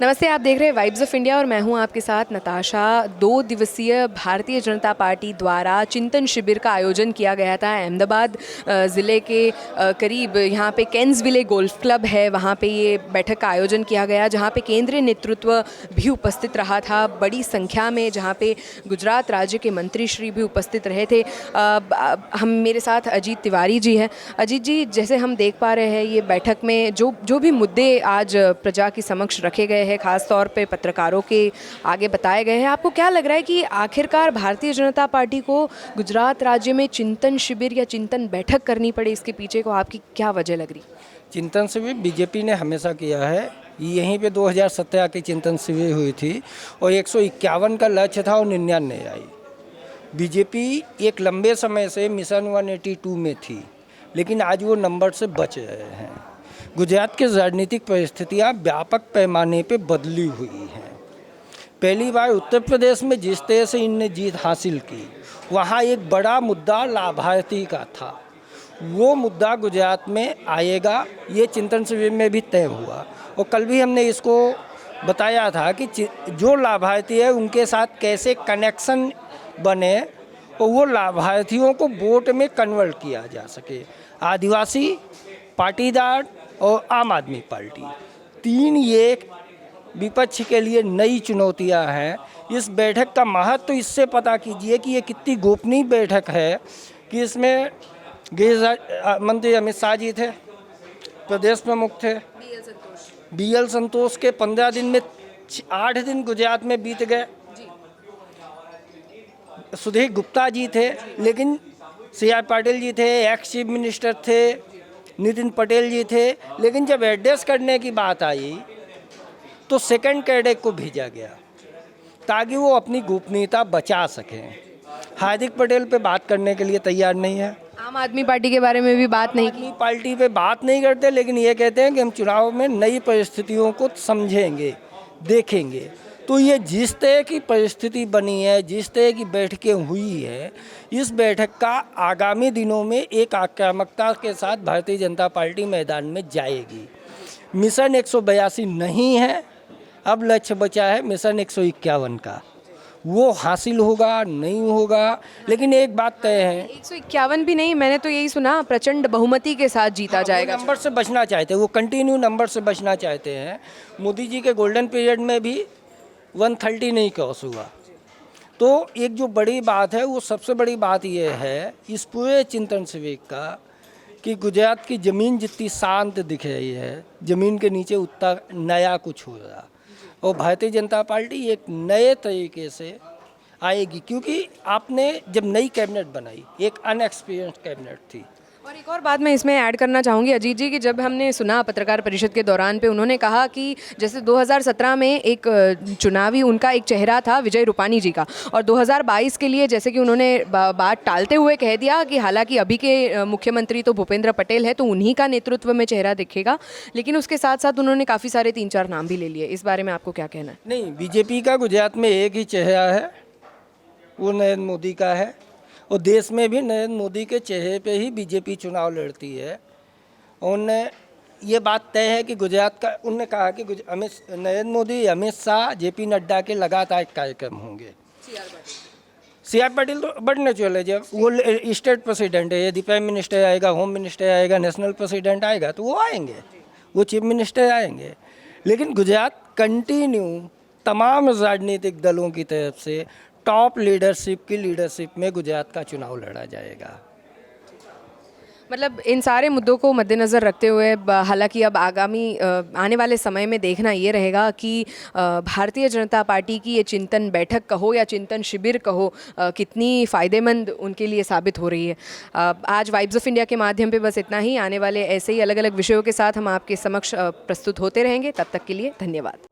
नमस्ते, आप देख रहे हैं वाइब्स ऑफ इंडिया और मैं हूं आपके साथ नताशा। 2 दिवसीय भारतीय जनता पार्टी द्वारा चिंतन शिविर का आयोजन किया गया था अहमदाबाद ज़िले के करीब। यहां पे केन्सविले गोल्फ क्लब है, वहां पे ये बैठक का आयोजन किया गया, जहां पे केंद्रीय नेतृत्व भी उपस्थित रहा था बड़ी संख्या में, जहां पे गुजरात राज्य के मंत्री श्री भी उपस्थित रहे थे। हम मेरे साथ अजीत तिवारी जी हैं। अजीत जी, जैसे हम देख पा रहे हैं ये बैठक में जो भी मुद्दे आज प्रजा के समक्ष रखे गए हैं, खास तौर पे पत्रकारों के आगे बताए गए हैं, आपको क्या लग रहा है कि आखिरकार भारतीय जनता पार्टी को गुजरात राज्य में चिंतन शिविर या चिंतन बैठक करनी पड़ी, इसके पीछे को आपकी क्या वजह लग रही? चिंतन शिविर बीजेपी ने हमेशा किया है। यहीं पे 2017 की चिंतन शिविर हुई थी और 151 का लक्ष्य था और 99 आई। बीजेपी एक लंबे समय से मिशन 182 में थी, लेकिन आज वो नंबर से बच रहे हैं। गुजरात की राजनीतिक परिस्थितियाँ व्यापक पैमाने पे बदली हुई हैं। पहली बार उत्तर प्रदेश में जिस तरह से इनने जीत हासिल की, वहाँ एक बड़ा मुद्दा लाभार्थी का था। वो मुद्दा गुजरात में आएगा, ये चिंतन शिविर में भी तय हुआ। और कल भी हमने इसको बताया था कि जो लाभार्थी है उनके साथ कैसे कनेक्शन बने और वो लाभार्थियों को वोट में कन्वर्ट किया जा सके। आदिवासी, पाटीदार और आम आदमी पार्टी, तीन ये विपक्ष के लिए नई चुनौतियां हैं। इस बैठक का महत्व तो इससे पता कीजिए कि ये कितनी गोपनीय बैठक है कि इसमें गृह मंत्री अमित शाह जी थे, प्रदेश प्रमुख थे BL संतोष के 15 दिन में 8 दिन गुजरात में बीत गए। सुधीर गुप्ता जी थे, लेकिन CR पाटिल जी थे, एक्स चीफ मिनिस्टर थे, नितिन पटेल जी थे, लेकिन जब एड्रेस करने की बात आई तो सेकंड कैडेट को भेजा गया ताकि वो अपनी गोपनीयता बचा सकें। हार्दिक पटेल पे बात करने के लिए तैयार नहीं है। आम आदमी पार्टी के बारे में भी बात नहीं की। पार्टी पे बात नहीं करते, लेकिन ये कहते हैं कि हम चुनाव में नई परिस्थितियों को समझेंगे, देखेंगे। तो ये जिस तरह की परिस्थिति बनी है, जिस तरह की बैठकें हुई है, इस बैठक का आगामी दिनों में एक आक्रामकता के साथ भारतीय जनता पार्टी मैदान में जाएगी। मिशन 182 नहीं है, अब लक्ष्य बचा है मिशन 151 का। वो हासिल होगा नहीं होगा, लेकिन एक बात तय है, 151 भी नहीं, मैंने तो यही सुना प्रचंड बहुमति के साथ जीता जाएगा। नंबर से बचना चाहते हैं, वो कंटिन्यू नंबर से बचना चाहते हैं। मोदी जी के गोल्डन पीरियड में भी 130 नहीं क्रॉस हुआ। तो एक जो बड़ी बात है, वो सबसे बड़ी बात ये है इस पूरे चिंतन शिविर का कि गुजरात की ज़मीन जितनी शांत दिख रही है, ज़मीन के नीचे उतना नया कुछ हो रहा। और भारतीय जनता पार्टी एक नए तरीके से आएगी, क्योंकि आपने जब नई कैबिनेट बनाई, एक अनएक्सपीरियंस्ड कैबिनेट थी। और एक और बात मैं इसमें ऐड करना चाहूँगी अजीत जी, कि जब हमने सुना पत्रकार परिषद के दौरान पे उन्होंने कहा कि जैसे 2017 में एक चुनावी उनका एक चेहरा था विजय रूपानी जी का, और 2022 के लिए जैसे कि उन्होंने बात टालते हुए कह दिया कि हालांकि अभी के मुख्यमंत्री तो भूपेंद्र पटेल है, तो उन्हीं का नेतृत्व में चेहरा दिखेगा, लेकिन उसके साथ साथ उन्होंने काफ़ी सारे 3-4 नाम भी ले लिए। इस बारे में आपको क्या कहना है? नहीं, बीजेपी का गुजरात में एक ही चेहरा है, वो नरेंद्र मोदी का है। और देश में भी नरेंद्र मोदी के चेहरे पे ही बीजेपी चुनाव लड़ती है। उनने ये बात तय है कि गुजरात का, उनने कहा कि नरेंद्र मोदी, अमित शाह, JP नड्डा के लगातार कार्यक्रम होंगे। CR पाटिल तो बड़ नेचुरल है, जब वो स्टेट प्रेसिडेंट है, यदि प्राइम मिनिस्टर आएगा, होम मिनिस्टर आएगा, नेशनल प्रेसिडेंट आएगा तो वो आएंगे, वो चीफ मिनिस्टर आएंगे। लेकिन गुजरात कंटिन्यू तमाम राजनीतिक दलों की तरफ से टॉप लीडरशिप की लीडरशिप में गुजरात का चुनाव लड़ा जाएगा। मतलब इन सारे मुद्दों को मद्देनज़र रखते हुए हालांकि अब आगामी आने वाले समय में देखना ये रहेगा कि भारतीय जनता पार्टी की ये चिंतन बैठक कहो या चिंतन शिविर कहो कितनी फ़ायदेमंद उनके लिए साबित हो रही है। आज वाइब्स ऑफ इंडिया के माध्यम पे बस इतना ही। आने वाले ऐसे ही अलग अलग विषयों के साथ हम आपके समक्ष प्रस्तुत होते रहेंगे। तब तक के लिए धन्यवाद।